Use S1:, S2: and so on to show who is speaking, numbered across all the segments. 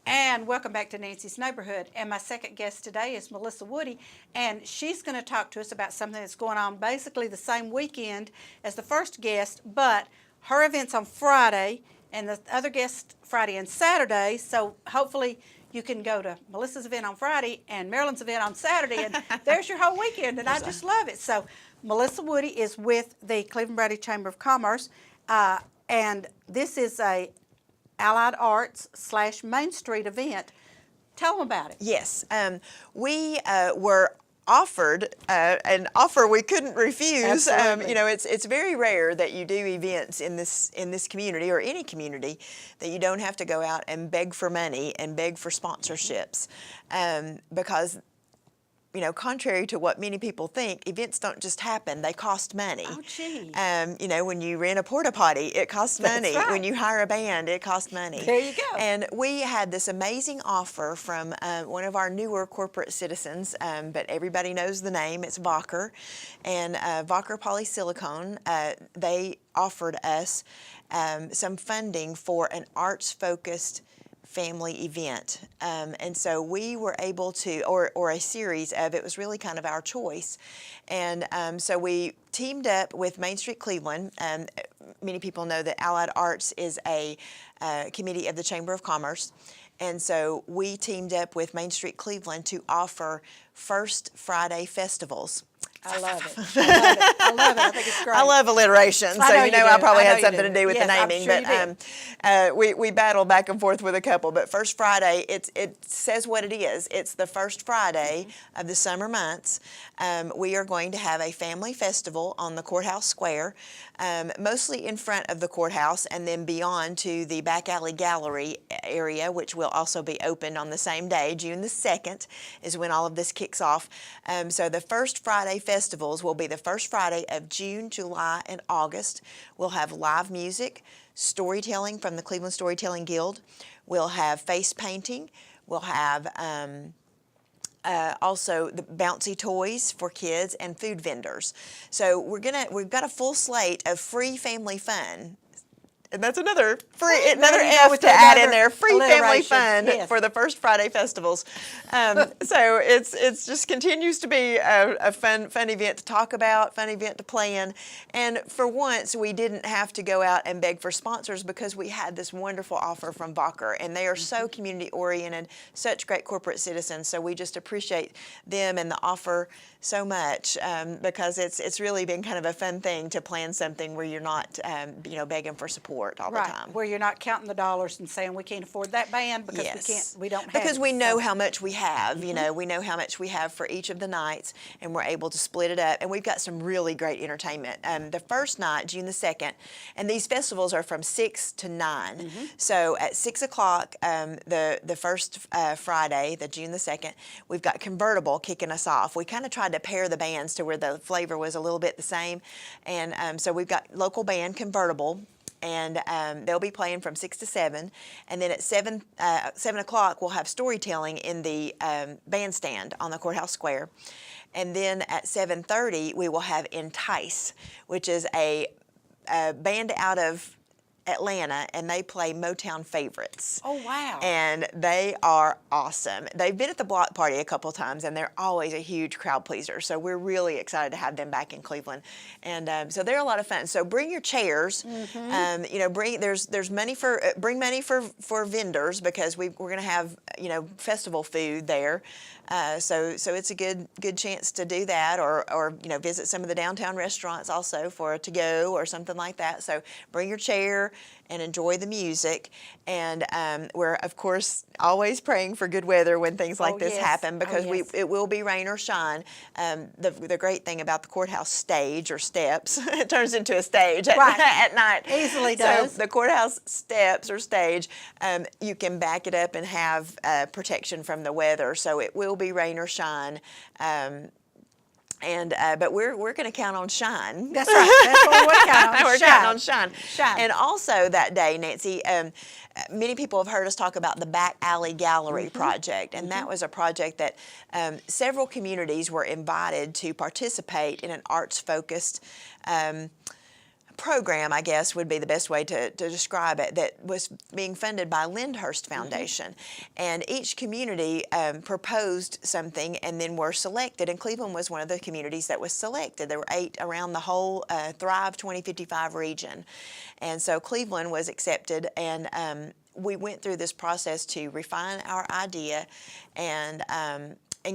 S1: And welcome back to Nancy's Neighborhood. And my second guest today is Melissa Woody, and she's going to talk to us about something that's going on basically the same weekend as the first guest, but her event's on Friday, and the other guest Friday and Saturday. So hopefully you can go to Melissa's event on Friday and Marilyn's event on Saturday, and there's your whole weekend, and I just love it. So Melissa Woody is with the Cleveland Brady Chamber of Commerce, and this is a Allied Arts / Main Street event. Tell them about it.
S2: Yes, we were offered an offer we couldn't refuse. You know, it's very rare that you do events in this community or any community that you don't have to go out and beg for money and beg for sponsorships, because, you know, contrary to what many people think, events don't just happen, they cost money.
S1: Oh, gee.
S2: You know, when you rent a porta potty, it costs money.
S1: That's right.
S2: When you hire a band, it costs money.
S1: There you go.
S2: And we had this amazing offer from one of our newer corporate citizens, but everybody knows the name. It's Vocker. And Vocker Polysilicon, they offered us some funding for an arts-focused family event, and so we were able to, or a series of, it was really kind of our choice, and so we teamed up with Main Street Cleveland. Many people know that Allied Arts is a committee of the Chamber of Commerce, and so we teamed up with Main Street Cleveland to offer First Friday festivals.
S1: I love it. I love it. I love it. I think it's great.
S2: I love alliteration, so
S1: I
S2: probably had
S1: you
S2: something
S1: do.
S2: to do with
S1: Yes,
S2: the
S1: I'm
S2: naming.
S1: sure
S2: But we battled back and forth with a couple. But First Friday, it says what it is. It's the first Friday of the summer months. We are going to have a family festival on the courthouse square, mostly in front of the courthouse, and then beyond to the back alley gallery area, which will also be open on the same day. June the 2nd is when all of this kicks off. So the First Friday festivals will be the first Friday of June, July, and August. We'll have live music, storytelling from the Cleveland Storytelling Guild. We'll have face painting. We'll have also the bouncy toys for kids and food vendors. So we've got a full slate of free family fun. And that's another F to add in there, free family fun for the First Friday festivals. So it's just continues to be a fun event to talk about, fun event to plan. And for once, we didn't have to go out and beg for sponsors because we had this wonderful offer from Vocker, and they are so community oriented, such great corporate citizens. So we just appreciate them and the offer so much, because it's really been kind of a fun thing to plan something where you're not begging for support all the time.
S1: Where you're not counting the dollars and saying we can't afford that band because we don't have
S2: because
S1: it.
S2: we know how much we have. You know, we know how much we have for each of the nights, and we're able to split it up. And we've got some really great entertainment. The first night, June the 2nd, and these festivals are from 6 to 9. So at 6 o'clock, the first Friday, the June the 2nd, we've got Convertible kicking us off. We kind of tried to pair the bands to where the flavor was a little bit the same, and so we've got local band Convertible, and they'll be playing from 6 to 7, and then at 7 o'clock we'll have storytelling in the bandstand on the courthouse square, and then at 7:30 we will have Entice, which is a band out of Atlanta, and they play Motown favorites.
S1: Oh, wow.
S2: And they are awesome. They've been at the block party a couple times, and they're always a huge crowd pleaser. So we're really excited to have them back in Cleveland. And so they're a lot of fun. So bring your chairs. There's money for bring money for vendors, because we're going to have festival food there. So it's a good chance to do that, or visit some of the downtown restaurants also for a to-go or something like that. So bring your chair and enjoy the music. And we're, of course, always praying for good weather when things like this happen, because it will be rain or shine. The great thing about the courthouse stage or steps, it turns into a stage at night.
S1: Easily does.
S2: So the courthouse steps or stage, you can back it up and have protection from the weather. So it will be rain or shine. But we're going to count on shine.
S1: That's right. That's what we're counting on.
S2: We're counting on shine.
S1: Shine.
S2: And also that day, Nancy, many people have heard us talk about the Back Alley Gallery project, and that was a project that several communities were invited to participate in an arts-focused program, I guess would be the best way to describe it, that was being funded by Lyndhurst Foundation. And each community proposed something and then were selected, and Cleveland was one of the communities that was selected. There were 8 around the whole Thrive 2055 region. And so Cleveland was accepted, and we went through this process to refine our idea and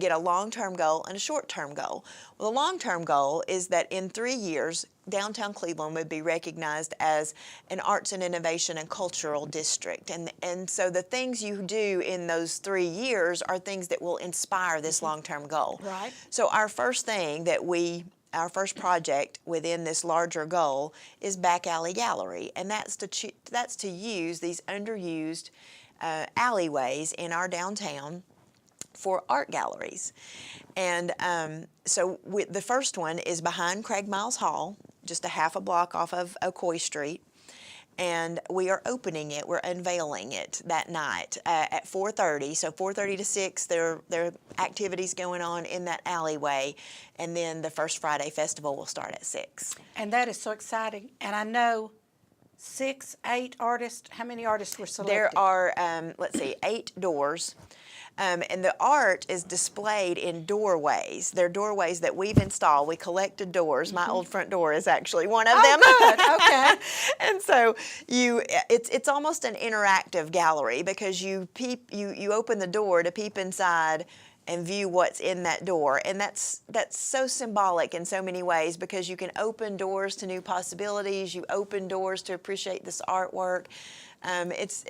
S2: get a long-term goal and a short-term goal. Well, the long-term goal is that in 3 years, downtown Cleveland would be recognized as an arts and innovation and cultural district. And so the things you do in those 3 years are things that will inspire this long-term goal.
S1: Right.
S2: So our first thing our first project within this larger goal is Back Alley Gallery, and that's to use these underused alleyways in our downtown for art galleries. And so the first one is behind Craig Miles Hall, just a half a block off of Ocoee Street. And we are opening it, we're unveiling it that night at 4:30. So 4:30 to 6, there are activities going on in that alleyway. And then the first Friday festival will start at 6.
S1: And that is so exciting. And I know 6, 8 artists. How many artists were selected?
S2: There are, let's see, 8 doors. And the art is displayed in doorways. They're doorways that we've installed. We collected doors. My old front door is actually one of them.
S1: Good. Okay.
S2: And so it's almost an interactive gallery, because you open the door to peep inside and view what's in that door. And that's so symbolic in so many ways, because you can open doors to new possibilities. You open doors to appreciate this artwork.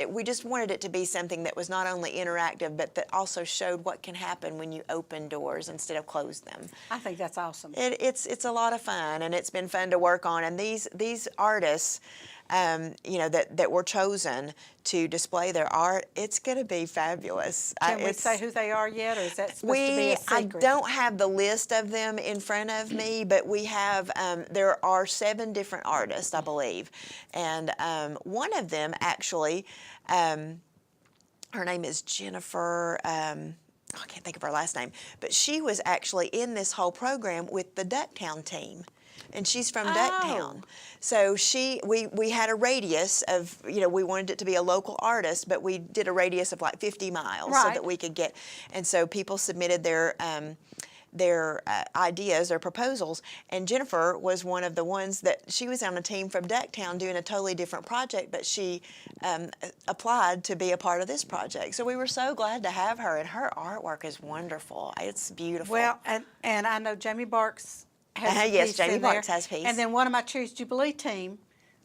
S2: We just wanted it to be something that was not only interactive, but that also showed what can happen when you open doors instead of close them.
S1: I think that's awesome.
S2: It's a lot of fun, and it's been fun to work on. And these artists, that were chosen to display their art, it's going to be fabulous.
S1: Can we say who they are yet, or is that supposed to be a secret?
S2: I don't have the list of them in front of me, but we have, there are 7 different artists, I believe. And one of them actually, her name is Jennifer, I can't think of her last name, but she was actually in this whole program with the Ducktown team. And she's from Ducktown. So we had a radius of, we wanted it to be a local artist, but we did a radius of like 50 miles so that we could get, and so people submitted their ideas, their proposals, and Jennifer was one of the ones that, she was on a team from Ducktown doing a totally different project, but she applied to be a part of this project. So we were so glad to have her, and her artwork is wonderful. It's beautiful.
S1: Well, and I know Jamie Barks has a
S2: yes,
S1: piece
S2: Jamie
S1: in there.
S2: Barks has a piece.
S1: And then one of my Cherries Jubilee team,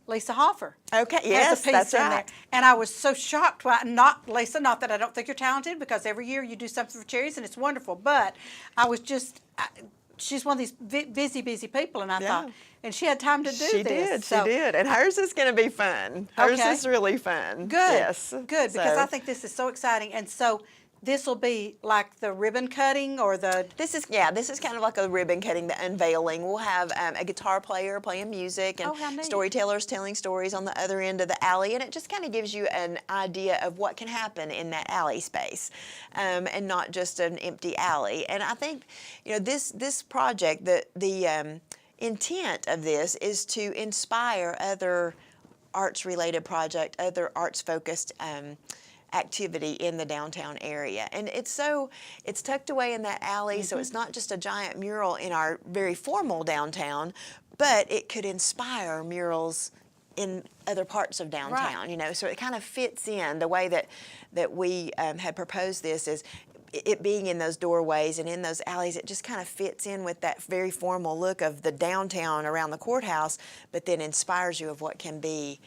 S1: Lisa Hoffer,
S2: okay,
S1: has
S2: yes,
S1: a piece
S2: that's
S1: in
S2: right.
S1: there. And I was so shocked. Not that I don't think you're talented, because every year you do something for Cherries and it's wonderful. But I was just, she's one of these busy people, and I thought, and she had time to do this.
S2: She did. And hers is going to be fun. Hers is really fun.
S1: Good.
S2: Yes.
S1: Good, because I think this is so exciting. And so this will be like the ribbon cutting, or the... This is
S2: kind of like a ribbon cutting, the unveiling. We'll have a guitar player playing music, and storytellers telling stories on the other end of the alley, and it just kind of gives you an idea of what can happen in that alley space, and not just an empty alley. And I think, this project, the intent of this is to inspire other arts-related projects, other arts-focused activity in the downtown area. And it's tucked away in that alley, so it's not just a giant mural in our very formal downtown, but it could inspire murals in other parts of downtown, so it kind of fits in the way that we had proposed this, is it being in those doorways and in those alleys. It just kind of fits in with that very formal look of the downtown around the courthouse, but then inspires you of what can be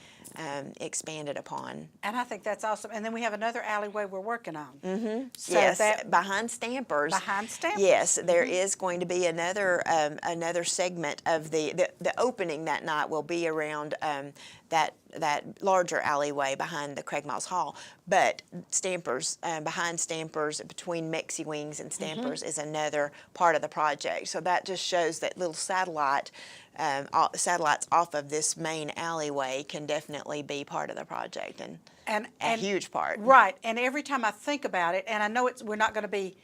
S2: expanded upon.
S1: And I think that's awesome. And then we have another alleyway we're working on.
S2: Mm-hmm.
S1: So
S2: yes, behind Stampers.
S1: Behind Stampers.
S2: Yes, there is going to be another segment of the opening that night will be around that larger alleyway behind the Craig Miles Hall. But Stampers, behind Stampers, between Mexi Wings and Stampers, is another part of the project. So that just shows that little satellites off of this main alleyway can definitely be part of the project, and a huge part.
S1: Right, and every time I think about it, and I know we're not going to be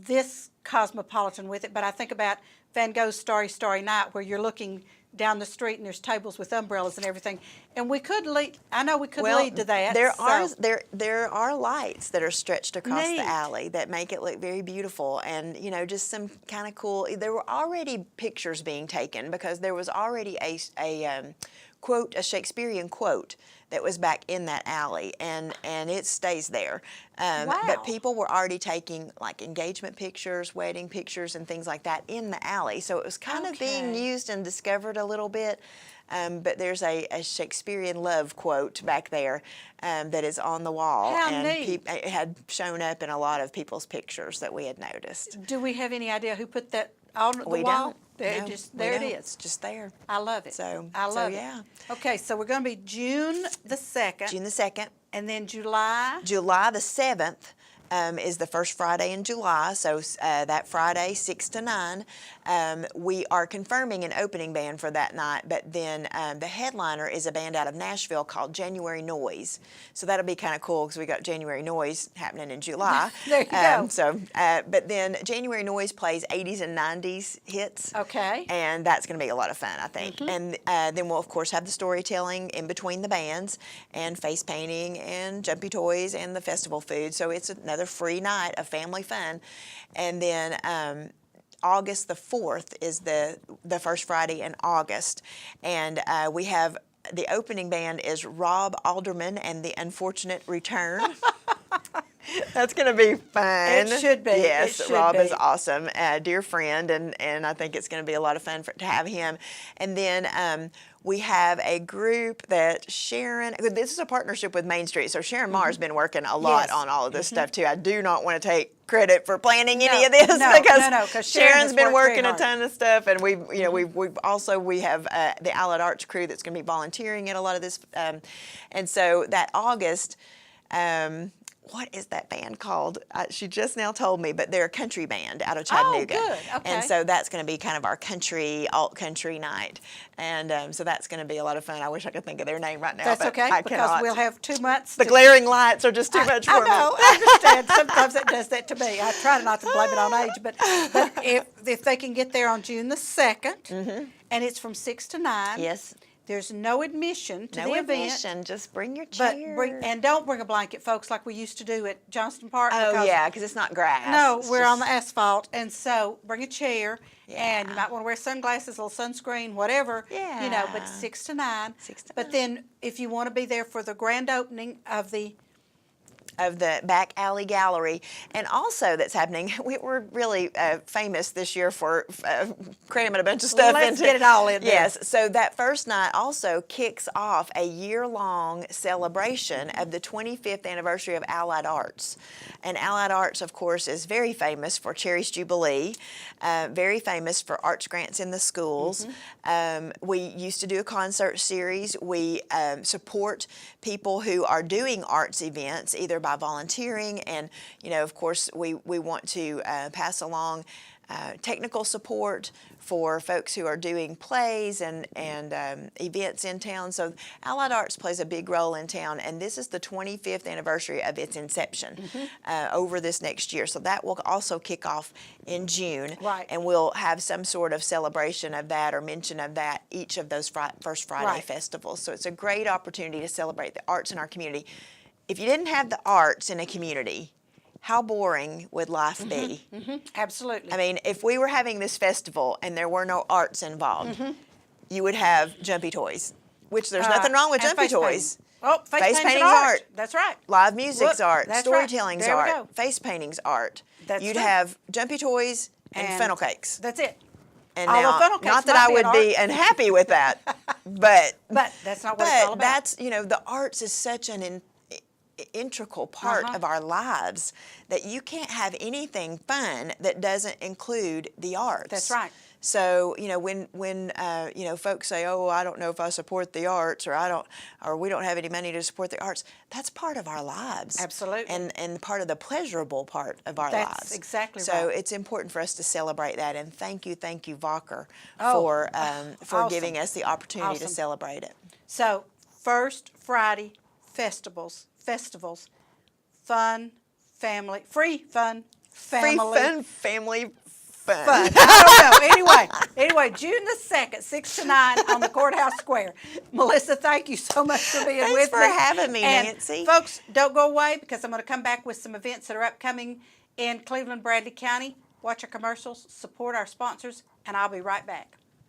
S1: this cosmopolitan with it, but I think about Van Gogh's Starry, Starry Night, where you're looking down the street and there's tables with umbrellas and everything. And we could lead, I know we could lead to that.
S2: There are lights that are stretched across
S1: Neat.
S2: the alley that make it look very beautiful, and just some kind of cool. There were already pictures being taken because there was already a quote, a Shakespearean quote that was back in that alley, and it stays there.
S1: Wow.
S2: But people were already taking like engagement pictures, wedding pictures, and things like that in the alley. So it was kind of being used and discovered a little bit. But there's a Shakespearean love quote back there that is on the wall.
S1: How
S2: and
S1: neat.
S2: It had shown up in a lot of people's pictures that we had noticed.
S1: Do we have any idea who put that on the
S2: We
S1: wall?
S2: don't.
S1: There,
S2: No,
S1: just,
S2: we
S1: there it
S2: don't.
S1: is.
S2: It's just there.
S1: I love it.
S2: So
S1: I love it.
S2: yeah.
S1: Okay, so we're going to be June the 2nd.
S2: June the 2nd.
S1: And then July.
S2: July the 7th is the first Friday in July, so that Friday, 6 to 9. We are confirming an opening band for that night, but then the headliner is a band out of Nashville called January Noise. So that'll be kind of cool because we got January Noise happening in July.
S1: There you go.
S2: So, but then January Noise plays 80s and 90s hits.
S1: Okay.
S2: And that's going to be a lot of fun, I think.
S1: Mm-hmm.
S2: And then we'll, of course, have the storytelling in between the bands and face painting and jumpy toys and the festival food. So it's another free night of family fun. And then August the 4th is the first Friday in August. And we have the opening band is Rob Alderman and the Unfortunate Return. That's going to be fun.
S1: It should be.
S2: Yes,
S1: It should
S2: Rob
S1: be.
S2: is awesome, dear friend, and I think it's going to be a lot of fun to have him. And then we have a group that Sharon, this is a partnership with Main Street, so Sharon Maher's been working a lot
S1: Yes.
S2: on all of this stuff too. I do not want to take credit for planning any
S1: No,
S2: of this
S1: no,
S2: because
S1: no, 'cause Sharon
S2: Sharon's
S1: has
S2: been
S1: worked
S2: working
S1: very
S2: a ton of stuff, and we have the Allied Arts crew that's going to be volunteering at a lot of this, and so that August. What is that band called? She just now told me, but they're a country band out of Chattanooga.
S1: Oh, good. Okay.
S2: And so that's going to be kind of our alt-country night. And so that's going to be a lot of fun. I wish I could think of their name right now,
S1: That's
S2: but
S1: okay,
S2: I
S1: because
S2: cannot.
S1: we'll have 2 months.
S2: The glaring lights are just too much for
S1: I
S2: me.
S1: know, I understand. Sometimes it does that to me. I try not to blame it on age, but if they can get there on June the 2nd, and it's from 6 to 9.
S2: Yes.
S1: There's no admission to
S2: No
S1: the event.
S2: admission. Just bring your
S1: But
S2: chair.
S1: don't bring a blanket, folks, like we used to do at Johnston Park.
S2: Oh,
S1: because-
S2: yeah, because it's not grass.
S1: No,
S2: It's
S1: we're
S2: just-
S1: on the asphalt, and so bring a chair, and you
S2: Yeah.
S1: might want to wear sunglasses, a little sunscreen, whatever. But
S2: Yeah.
S1: 6 to 9.
S2: 6 to
S1: But
S2: 9.
S1: then, if you want to be there for the grand opening of the
S2: back alley gallery, and also that's happening. We're really famous this year for cramming a bunch of stuff
S1: Let's
S2: into.
S1: get it all in there.
S2: Yes, so that first night also kicks off a year-long celebration of the 25th anniversary of Allied Arts, and Allied Arts, of course, is very famous for Cherry's Jubilee, very famous for arts grants in the schools. We used to do a concert series. We support people who are doing arts events, either by volunteering, and of course we want to pass along technical support for folks who are doing plays and events in town. So Allied Arts plays a big role in town, and this is the 25th anniversary of its inception over this next year. So that will also kick off in June,
S1: Right.
S2: and we'll have some sort of celebration of that or mention of that each of those First Friday
S1: Right.
S2: festivals. So it's a great opportunity to celebrate the arts in our community. If you didn't have the arts in a community, how boring would life be?
S1: absolutely.
S2: I mean, if we were having this festival and there were no arts involved, you would have jumpy toys, which there's nothing wrong with
S1: and
S2: jumpy
S1: face painting.
S2: toys.
S1: Oh, face
S2: Face
S1: painting's
S2: painting's
S1: art.
S2: art.
S1: That's right.
S2: Live music's
S1: Look,
S2: art,
S1: that's right.
S2: storytelling's
S1: There we
S2: art,
S1: go.
S2: face painting's art.
S1: That's
S2: You'd
S1: right.
S2: have jumpy toys and funnel cakes.
S1: That's it.
S2: And
S1: Although
S2: now,
S1: funnel cakes
S2: not that
S1: might
S2: I
S1: be
S2: would
S1: an
S2: be unhappy with that, but
S1: But that's not what it's all about.
S2: that's the arts is such an integral part of our lives that you can't have anything fun that doesn't include the arts.
S1: That's right.
S2: So when folks say, "Oh, I don't know if I support the arts," or we don't have any money to support the arts, that's part of our lives.
S1: Absolutely.
S2: And part of the pleasurable part of our
S1: That's
S2: lives.
S1: exactly
S2: so
S1: right.
S2: it's important for us to celebrate that. And thank you, Walker,
S1: Oh,
S2: for
S1: awesome.
S2: giving us the opportunity to
S1: Awesome.
S2: celebrate it.
S1: So, First Friday festivals, fun, family, free, fun, family.
S2: Free fun, family fun.
S1: Fun. I don't know. Anyway, June the 2nd, 6 to 9 on the Courthouse Square. Melissa, thank you so much for being
S2: Thanks
S1: with
S2: for
S1: me.
S2: having me,
S1: and
S2: Nancy.
S1: Folks, don't go away because I'm going to come back with some events that are upcoming in Cleveland, Bradley County. Watch our commercials, support our sponsors, and I'll be right back.